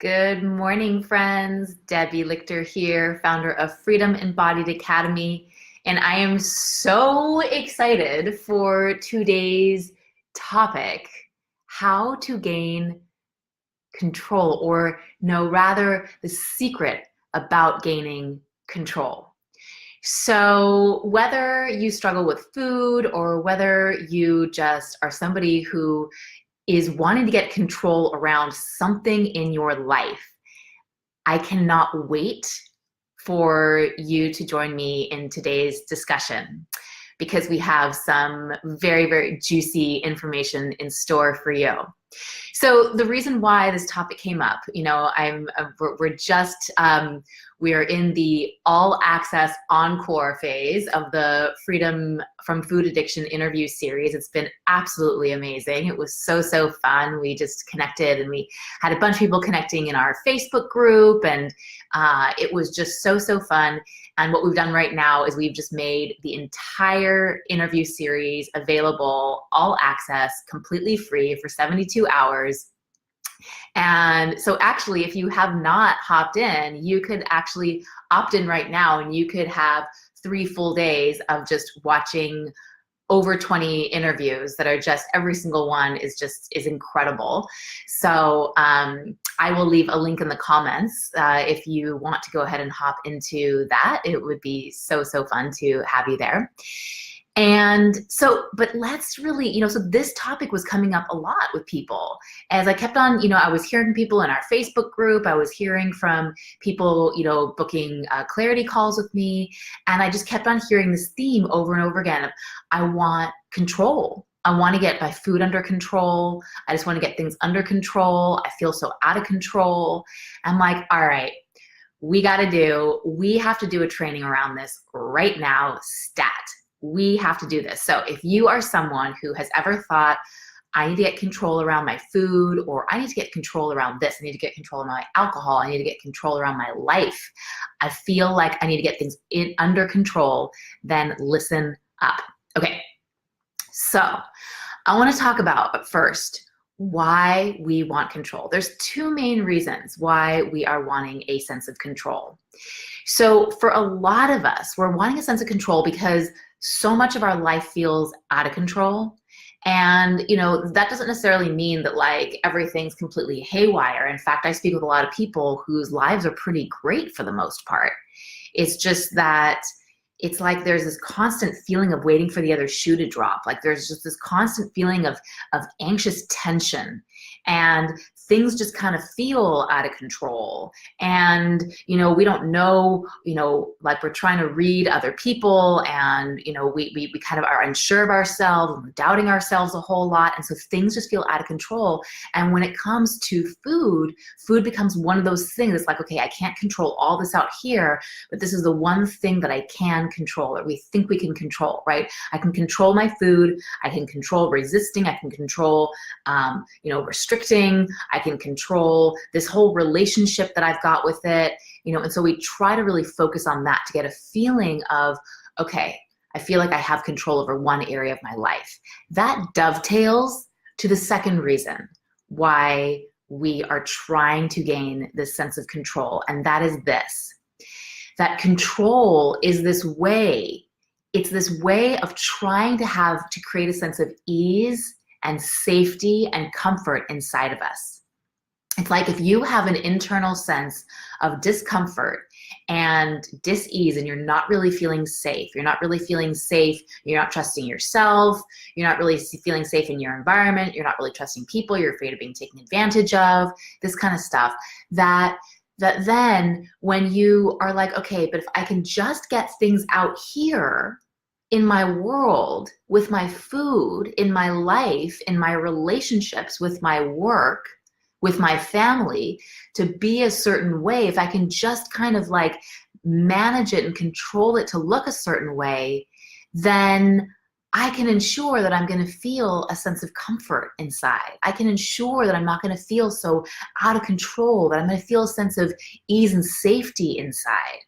Good morning, friends. Debbie Lichter here, founder of Freedom Embodied Academy. And I am so excited for today's topic, how to gain control, or no, rather the secret about gaining control. So whether you struggle with food or whether you just are somebody who is wanting to get control around something in your life, I cannot wait for you to join me in today's discussion because we have some very, very juicy information in store for you. So the reason why this topic came up, we are in the all access encore phase of the Freedom from Food Addiction interview series. It's been absolutely amazing. It was so fun. We just connected and we had a bunch of people connecting in our Facebook group, and it was just so fun. And what we've done right now is we've just made the entire interview series available, all access, completely free for 72 hours. And so actually, if you have not hopped in, you could actually opt in right now and you could have 3 full days of just watching over 20 interviews that are just, every single one is incredible. So I will leave a link in the comments if you want to go ahead and hop into that. It would be so fun to have you there. And so, but let's really, so this topic was coming up a lot with people. As I kept on, I was hearing people in our Facebook group, I was hearing from people, booking clarity calls with me. And I just kept on hearing this theme over and over again of, I want control. I want to get my food under control. I just want to get things under control. I feel so out of control. I'm like, all right, we have to do a training around this right now, stat. We have to do this. So if you are someone who has ever thought, I need to get control around my food, or I need to get control around this, I need to get control of my alcohol, I need to get control around my life, I feel like I need to get things under control, then listen up. Okay, so I want to talk about first why we want control. There's 2 main reasons why we are wanting a sense of control. So for a lot of us, we're wanting a sense of control because so much of our life feels out of control. And, that doesn't necessarily mean that like everything's completely haywire. In fact, I speak with a lot of people whose lives are pretty great for the most part. It's just that it's like there's this constant feeling of waiting for the other shoe to drop. Like there's just this constant feeling of anxious tension, and things just kind of feel out of control. And, we don't know, like we're trying to read other people, and, we kind of are unsure of ourselves, and we're doubting ourselves a whole lot. And so things just feel out of control. And when it comes to food becomes one of those things. It's like, okay, I can't control all this out here, but this is the one thing that I can control, or we think we can control, right? I can control my food. I can control resisting. I can control, restricting. I can control this whole relationship that I've got with it, and so we try to really focus on that to get a feeling of, okay, I feel like I have control over one area of my life. That dovetails to the second reason why we are trying to gain this sense of control, and that is this, that control is this way, it's this way of trying to create a sense of ease and safety and comfort inside of us. It's like if you have an internal sense of discomfort and dis-ease and you're not really feeling safe, you're not trusting yourself, you're not really feeling safe in your environment, you're not really trusting people, you're afraid of being taken advantage of, this kind of stuff, that then when you are like, okay, but if I can just get things out here in my world, with my food, in my life, in my relationships, with my work, with my family, to be a certain way, if I can just kind of like manage it and control it to look a certain way, then I can ensure that I'm going to feel a sense of comfort inside. I can ensure that I'm not going to feel so out of control, that I'm going to feel a sense of ease and safety inside.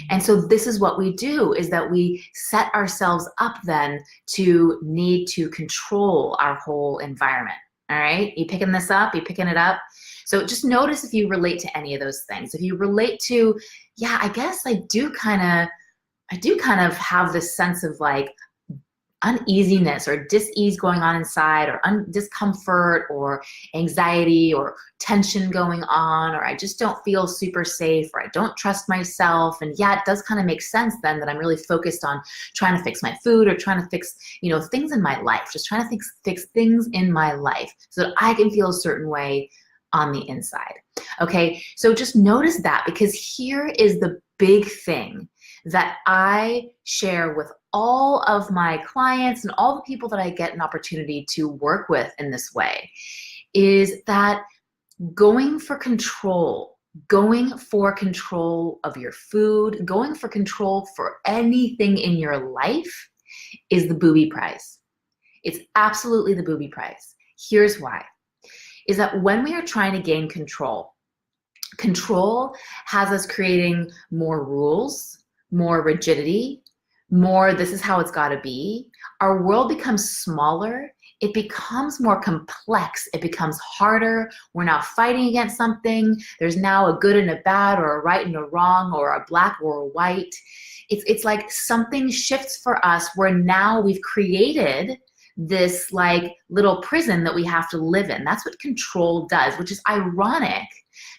And so this is what we do, is that we set ourselves up then to need to control our whole environment. All right, you picking this up? You picking it up? So just notice if you relate to any of those things. If you relate to, yeah, I guess I do kind of have this sense of like uneasiness or dis-ease going on inside, or discomfort or anxiety or tension going on, or I just don't feel super safe, or I don't trust myself. And yeah, it does kind of make sense then that I'm really focused on trying to fix my food, or trying to fix, you know, things in my life, just trying to fix things in my life so that I can feel a certain way on the inside. Okay, so just notice that, because here is the big thing that I share with all of my clients and all the people that I get an opportunity to work with in this way, is that going for control of your food, going for control for anything in your life is the booby prize. It's absolutely the booby prize. Here's why. Is that when we are trying to gain control, control has us creating more rules, more rigidity, more this is how it's got to be. Our world becomes smaller. It becomes more complex. It becomes harder. We're now fighting against something. There's now a good and a bad, or a right and a wrong, or a black or a white. It's like something shifts for us, where now we've created this like little prison that we have to live in. That's what control does, which is ironic,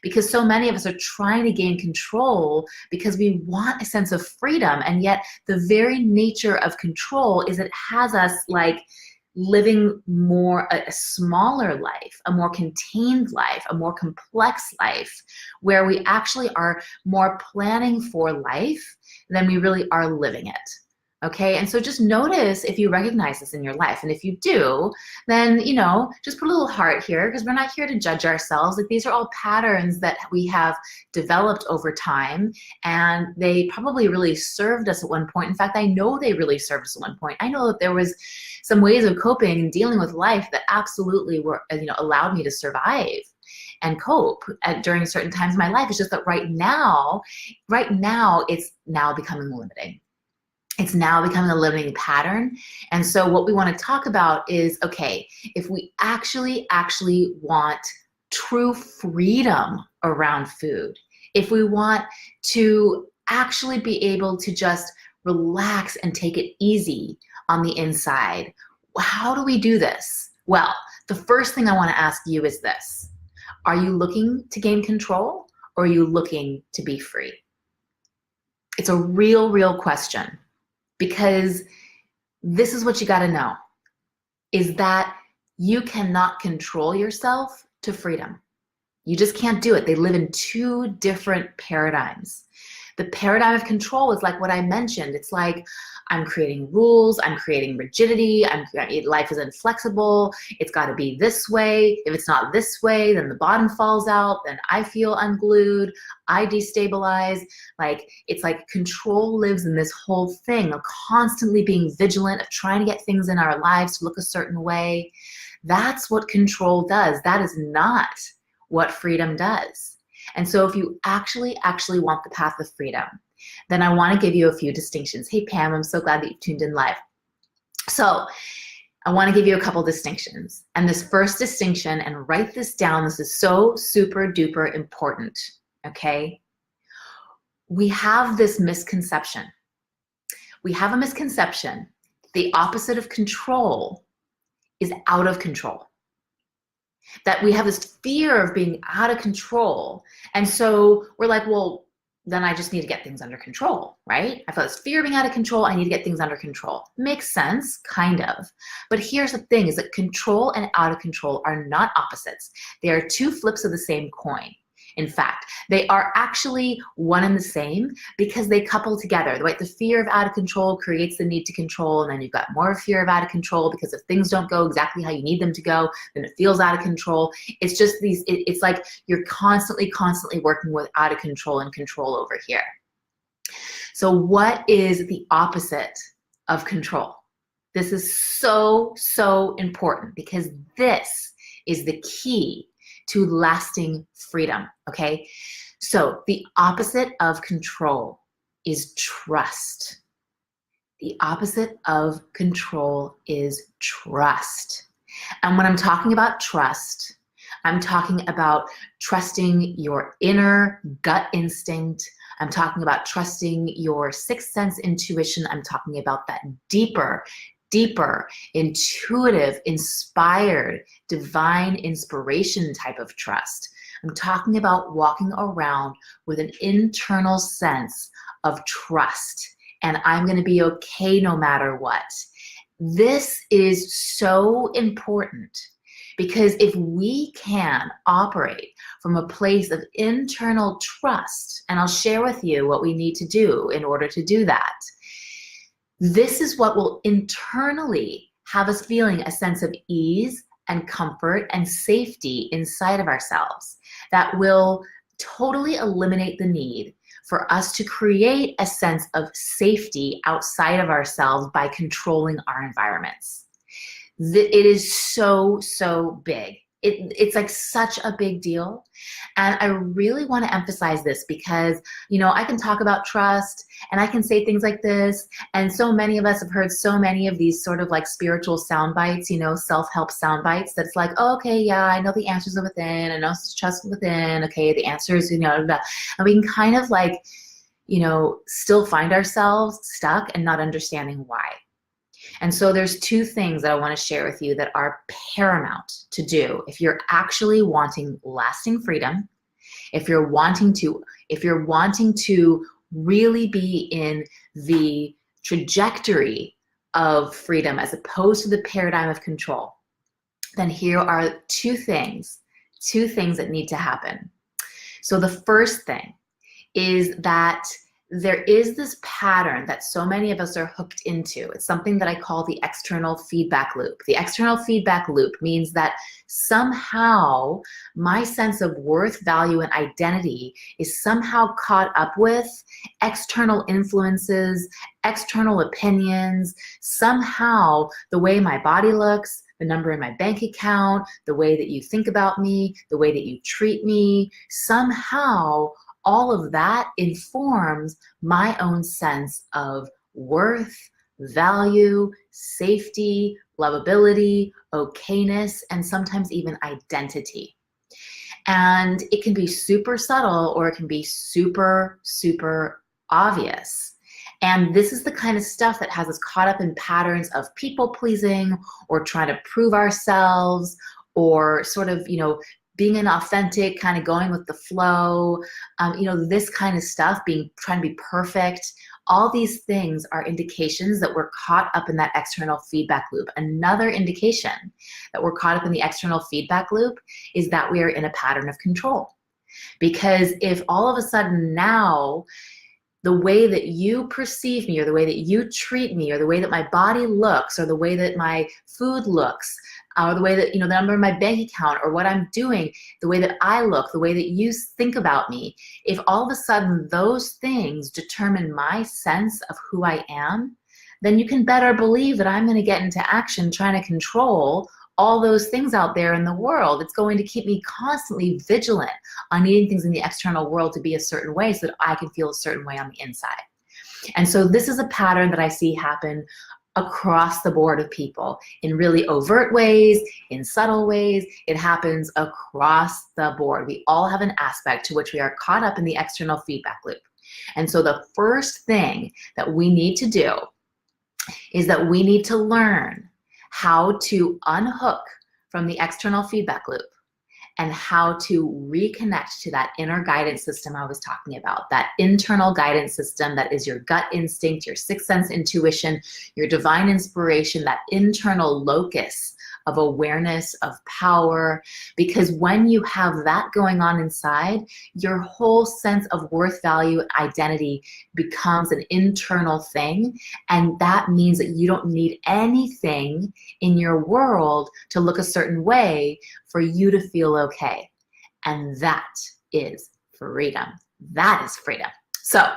because so many of us are trying to gain control because we want a sense of freedom. And yet the very nature of control is it has us like living more a smaller life, a more contained life, a more complex life, where we actually are more planning for life than we really are living it. Okay, and so just notice if you recognize this in your life. And if you do, then, you know, just put a little heart here, because we're not here to judge ourselves. Like, these are all patterns that we have developed over time, and they probably really served us at one point. In fact, I know they really served us at one point. I know that there was some ways of coping and dealing with life that absolutely were, you know, allowed me to survive and cope during certain times in my life. It's just that right now, it's now becoming limiting. It's now becoming a limiting pattern. And so what we want to talk about is, okay, if we actually want true freedom around food, if we want to actually be able to just relax and take it easy on the inside, how do we do this? Well, the first thing I want to ask you is this. Are you looking to gain control, or are you looking to be free? It's a real question. Because this is what you got to know, is that you cannot control yourself to freedom. You just can't do it. They live in two different paradigms. The paradigm of control is like what I mentioned. It's like, I'm creating rules, I'm creating rigidity, life is inflexible, it's got to be this way. If it's not this way, then the bottom falls out, then I feel unglued, I destabilize. Like, it's like control lives in this whole thing of constantly being vigilant, of trying to get things in our lives to look a certain way. That's what control does. That is not what freedom does. And so if you actually want the path of freedom, then I want to give you a few distinctions. Hey, Pam, I'm so glad that you tuned in live. So I want to give you a couple distinctions. And this first distinction, and write this down, this is so super duper important, okay? We have this misconception. We have a misconception. The opposite of control is out of control. That we have this fear of being out of control. And so we're like, well, then I just need to get things under control, right? I feel this fear of being out of control. I need to get things under control. Makes sense, kind of. But here's the thing, is that control and out of control are not opposites. They are two flips of the same coin. In fact, they are actually one and the same, because they couple together, right? The fear of out of control creates the need to control, and then you've got more fear of out of control, because if things don't go exactly how you need them to go, then it feels out of control. It's just these, it's like you're constantly working with out of control and control over here. So what is the opposite of control? This is so important, because this is the key to lasting freedom, okay? So the opposite of control is trust. The opposite of control is trust. And when I'm talking about trust, I'm talking about trusting your inner gut instinct. I'm talking about trusting your sixth sense intuition. I'm talking about that deeper, intuitive, inspired, divine inspiration type of trust. I'm talking about walking around with an internal sense of trust, and I'm going to be okay no matter what. This is so important, because if we can operate from a place of internal trust, and I'll share with you what we need to do in order to do that, this is what will internally have us feeling a sense of ease and comfort and safety inside of ourselves that will totally eliminate the need for us to create a sense of safety outside of ourselves by controlling our environments. It is so, so big. It's like such a big deal. And I really want to emphasize this because, you know, I can talk about trust and I can say things like this. And so many of us have heard so many of these sort of like spiritual sound bites, you know, self-help sound bites that's like, oh, okay, yeah, I know the answers are within. I know it's trust within. Okay, the answers, you know, and we can kind of like, you know, still find ourselves stuck and not understanding why. And so there's two things that I want to share with you that are paramount to do if you're actually wanting lasting freedom, if you're wanting to really be in the trajectory of freedom as opposed to the paradigm of control. Then here are two things that need to happen. So the first thing is that there is this pattern that so many of us are hooked into. It's something that I call the external feedback loop. The external feedback loop means that somehow my sense of worth, value, and identity is somehow caught up with external influences, external opinions, somehow the way my body looks, the number in my bank account, the way that you think about me, the way that you treat me, somehow all of that informs my own sense of worth, value, safety, lovability, okayness, and sometimes even identity. And it can be super subtle or it can be super, super obvious. And this is the kind of stuff that has us caught up in patterns of people pleasing or trying to prove ourselves or sort of, you know, being an authentic, kind of going with the flow, you know, this kind of stuff, trying to be perfect. All these things are indications that we're caught up in that external feedback loop. Another indication that we're caught up in the external feedback loop is that we are in a pattern of control. Because if all of a sudden now, the way that you perceive me or the way that you treat me or the way that my body looks or the way that my food looks or the way that, you know, the number in my bank account or what I'm doing, the way that I look, the way that you think about me, if all of a sudden those things determine my sense of who I am, then you can better believe that I'm going to get into action trying to control all those things out there in the world. It's going to keep me constantly vigilant on needing things in the external world to be a certain way so that I can feel a certain way on the inside. And so this is a pattern that I see happen across the board of people in really overt ways, in subtle ways. It happens across the board. We all have an aspect to which we are caught up in the external feedback loop. And so the first thing that we need to do is that we need to learn how to unhook from the external feedback loop and how to reconnect to that inner guidance system I was talking about, that internal guidance system that is your gut instinct, your sixth sense intuition, your divine inspiration, that internal locus of awareness, of power. Because when you have that going on inside, your whole sense of worth, value, identity becomes an internal thing. And that means that you don't need anything in your world to look a certain way for you to feel okay. And that is freedom. That is freedom. So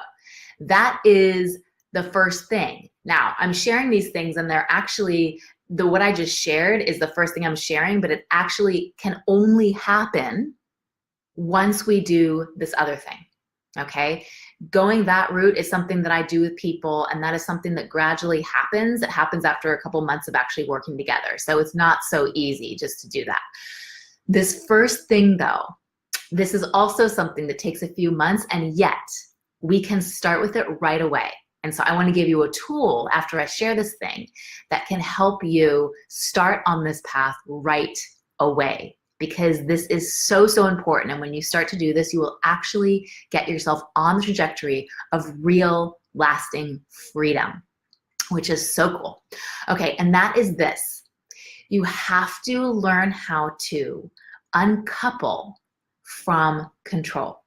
that is the first thing. Now, I'm sharing these things and they're actually, what I just shared is the first thing I'm sharing, but it actually can only happen once we do this other thing. Okay, going that route is something that I do with people, and that is something that gradually happens. It happens after a couple months of actually working together. So it's not so easy just to do that. This first thing though, this is also something that takes a few months, and yet we can start with it right away. And so I want to give you a tool after I share this thing that can help you start on this path right away, because this is so, so important. And when you start to do this, you will actually get yourself on the trajectory of real, lasting freedom, which is so cool. Okay, and that is this. You have to learn how to uncouple from control.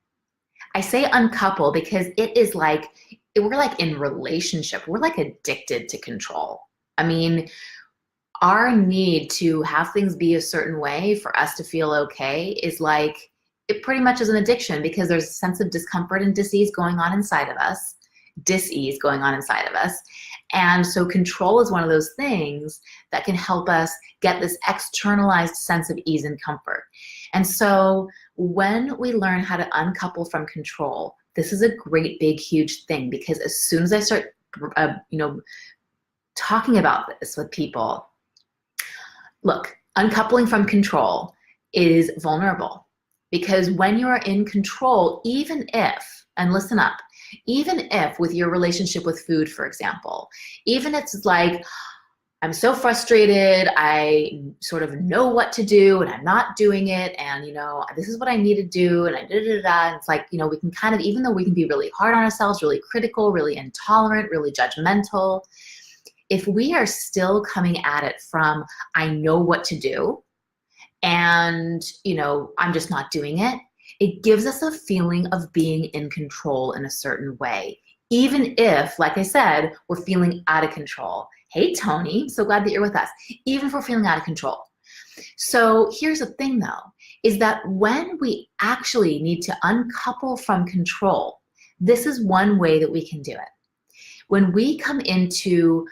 I say uncouple because it is like, we're like in relationship, we're like addicted to control. I mean, our need to have things be a certain way for us to feel okay is like, it pretty much is an addiction, because there's a sense of discomfort and dis-ease going on inside of us, dis-ease going on inside of us. And so control is one of those things that can help us get this externalized sense of ease and comfort. And so when we learn how to uncouple from control, this is a great, big, huge thing, because as soon as I start, talking about this with people, look, uncoupling from control is vulnerable, because when you are in control, even if, and listen up, even if with your relationship with food, for example, even if it's like, I'm so frustrated, I sort of know what to do and I'm not doing it, and this is what I need to do, and and it's like, we can kind of, even though we can be really hard on ourselves, really critical, really intolerant, really judgmental, if we are still coming at it from, I know what to do, and I'm just not doing it, it gives us a feeling of being in control in a certain way, even if, like I said, we're feeling out of control. Hey, Tony, so glad that you're with us. Even if we're feeling out of control. So here's the thing though, is that when we actually need to uncouple from control, this is one way that we can do it. When we come into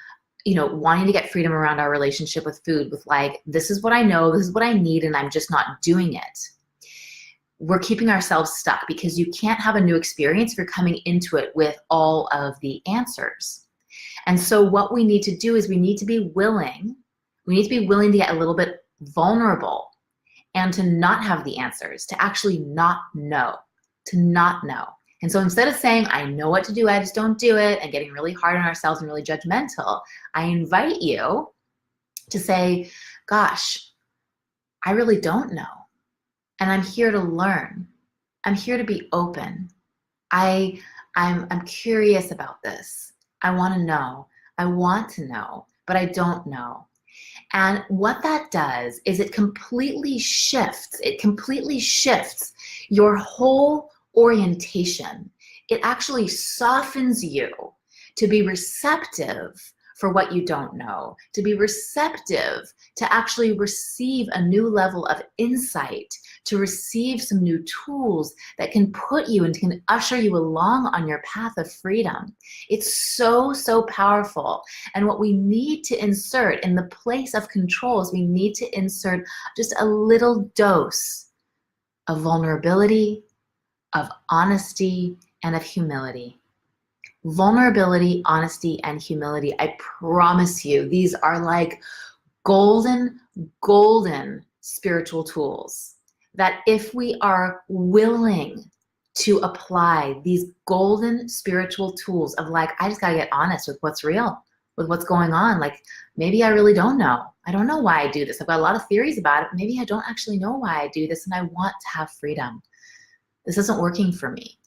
wanting to get freedom around our relationship with food, with like, this is what I know, this is what I need, and I'm just not doing it, we're keeping ourselves stuck, because you can't have a new experience if you're coming into it with all of the answers. And so what we need to do is we need to be willing to get a little bit vulnerable and to not have the answers, to actually not know, And so instead of saying, I know what to do, I just don't do it, and getting really hard on ourselves and really judgmental, I invite you to say, gosh, I really don't know. And I'm here to learn. I'm here to be open. I'm curious about this. I want to know. I want to know, but I don't know. And what that does is it completely shifts your whole orientation. It actually softens you to be receptive for what you don't know, to be receptive to actually receive a new level of insight, to receive some new tools that can put you and can usher you along on your path of freedom. It's so, so powerful. And what we need to insert in the place of control is we need to insert just a little dose of vulnerability, of honesty, and of humility. Vulnerability, honesty, and humility. I promise you, these are like golden, golden spiritual tools that if we are willing to apply these golden spiritual tools of like, I just gotta get honest with what's real, with what's going on. Like, maybe I really don't know. I don't know why I do this. I've got a lot of theories about it. But maybe I don't actually know why I do this, and I want to have freedom. This isn't working for me.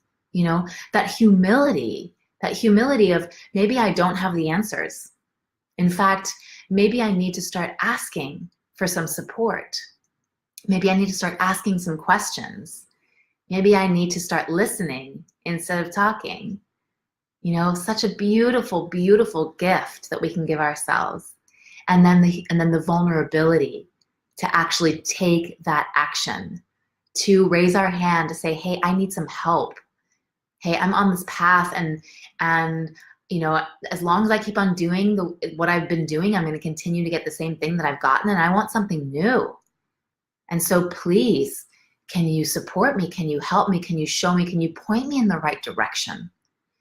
That humility of maybe I don't have the answers. In fact, maybe I need to start asking for some support. Maybe I need to start asking some questions. Maybe I need to start listening instead of talking. Such a beautiful, beautiful gift that we can give ourselves. And then the vulnerability to actually take that action, to raise our hand, to say, hey, I need some help. Hey, I'm on this path, and as long as I keep on doing what I've been doing, I'm going to continue to get the same thing that I've gotten, and I want something new. And so please Can you support me? Can you help me? Can you show me? Can you point me in the right direction?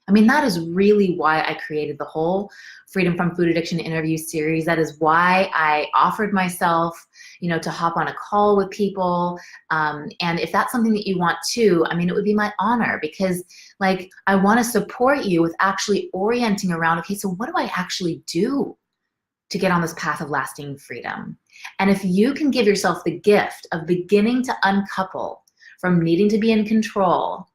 I mean, that is really why I created the whole Freedom from Food Addiction interview series. That is why I offered myself, you know, to hop on a call with people. And if that's something that you want too, I mean, it would be my honor, because like, I want to support you with actually orienting around, okay, so what do I actually do to get on this path of lasting freedom? And if you can give yourself the gift of beginning to uncouple from needing to be in control,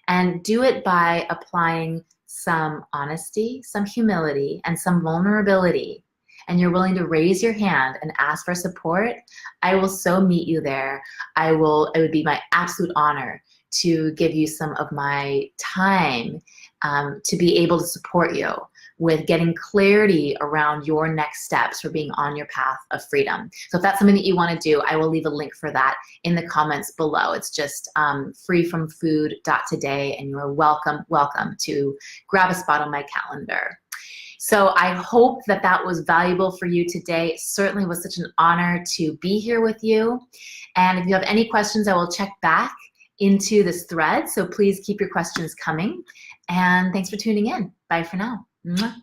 and do it by applying some honesty, some humility, and some vulnerability, and you're willing to raise your hand and ask for support, I will so meet you there. It would be my absolute honor to give you some of my time to be able to support you with getting clarity around your next steps for being on your path of freedom. So if that's something that you want to do, I will leave a link for that in the comments below. It's just freefromfood.today, and you're welcome to grab a spot on my calendar. So I hope that that was valuable for you today. It certainly was such an honor to be here with you. And if you have any questions, I will check back into this thread. So please keep your questions coming. And thanks for tuning in. Bye for now. Mwah.